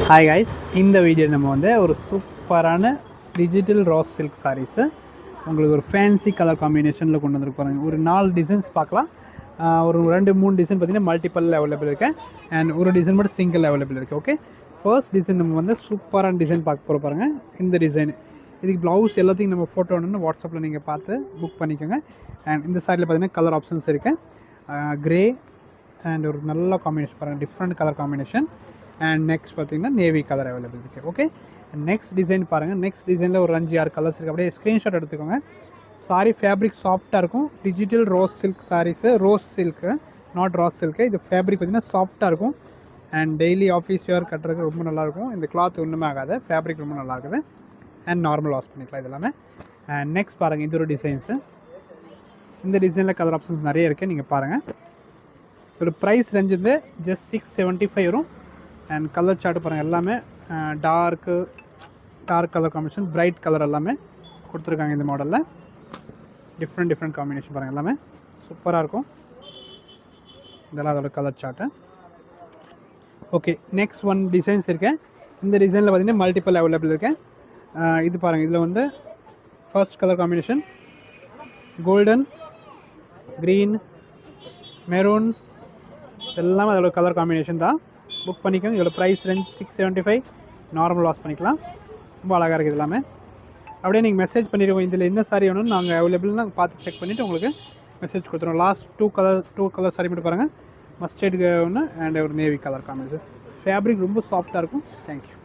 Hi guys, இந்த video நம்ம வந்து ஒரு சூப்பரான டிஜிட்டல் ராஸ் சில்க் சாரீஸு உங்களுக்கு ஒரு ஃபேன்சி கலர் காம்பினேஷனில் கொண்டு வந்துருப்பாங்க. ஒரு 4 டிசைன்ஸ் பார்க்கலாம். ஒரு 2-3 டிசைன் பார்த்திங்கன்னா மல்டிபிள் அவைலபிள் இருக்குது அண்ட் ஒரு டிசைன் மட்டும் சிங்கிள் அவைலபிள் இருக்குது. ஓகே, ஃபர்ஸ்ட் டிசைன் நம்ம வந்து சூப்பரான டிசைன் பார்க்க போகிற பாருங்கள். இந்த டிசைன் இதுக்கு ப்ளவுஸ் எல்லாத்தையும் நம்ம ஃபோட்டோ ஒன்று வாட்ஸ்அப்பில் நீங்கள் பார்த்து புக் பண்ணிக்கோங்க. அண்ட் இந்த சாரியில் பார்த்திங்கன்னா கலர் ஆப்ஷன்ஸ் இருக்குது. க்ரே அண்ட் ஒரு நல்ல காம்பினேஷன் பாருங்கள், different colour combination. And next பார்த்திங்கன்னா நேவி கலர் அவைலபிள் இருக்குது. ஓகே, நெக்ஸ்ட் டிசைன் பாருங்கள். நெக்ஸ்ட் டிசைனில் ஒரு 5-6 கலர்ஸ் இருக்குது. அப்படியே ஸ்க்ரீன்ஷாட் எடுத்துக்கோங்க. சாரி ஃபேப்ரிக் சாஃப்ட்டாக இருக்கும். Digital rose silk saris, rose silk, not ராஸ் சில்க்கு. இது ஃபேப்ரிக் பார்த்திங்கன்னா சாஃப்ட்டாக இருக்கும் அண்ட் டெய்லி ஆஃபீஸ் வேர் கட்டுறதுக்கு ரொம்ப நல்லாயிருக்கும். இந்த கிளாத் ஒன்றுமே ஆகாது, ஃபேப்ரிக் ரொம்ப நல்லா இருக்குது அண்ட் நார்மல் வாஷ் பண்ணிக்கலாம் இது எல்லாமே. அண்ட் நெக்ஸ்ட் பாருங்கள், இது ஒரு டிசைன்ஸு. இந்த டிசைனில் கலர் ஆப்ஷன்ஸ் நிறைய இருக்குது, நீங்கள் பாருங்கள். இதோட ப்ரைஸ் ரேஞ்ச் வந்து ஜஸ்ட் 675 வரும். அண்ட் கலர் சார்ட்டு பாருங்கள், எல்லாமே dark colour combination, bright colour எல்லாமே கொடுத்துருக்காங்க. இந்த மாடலில் டிஃப்ரெண்ட் காம்பினேஷன் பாருங்கள், எல்லாமே சூப்பராக இருக்கும். இதெல்லாம் அதோட colour chart. Okay, next one designs இருக்குது. இந்த டிசைனில் பார்த்திங்கன்னா மல்டிபிள் அவைலபிள் இருக்குது. இது பாருங்கள், இதில் வந்து first colour combination golden, green, maroon, எல்லாமே அதோட கலர் காம்பினேஷன் தான். புக் பண்ணிக்கோங்க. இதோட ப்ரைஸ் ரேஞ்ச் 675. நார்மல் வாஷ் பண்ணிக்கலாம். ரொம்ப அழகாக இருக்குது எல்லாமே. அப்படியே நீங்கள் மெசேஜ் பண்ணிடுவோம், இதில் என்ன சாரி வேணும்னு நாங்கள் அவைலபிள்னு பார்த்து செக் பண்ணிவிட்டு உங்களுக்கு மெசேஜ் கொடுத்துருவோம். லாஸ்ட் டூ கலர் சாரி மட்டும் பாருங்கள். மஸ்டர்டு ஒன்று அண்ட் ஒரு நேவி கலர் காம்பினேஷன். ஃபேப்ரிக் ரொம்ப சாஃப்ட்டாக இருக்கும். தேங்க்யூ.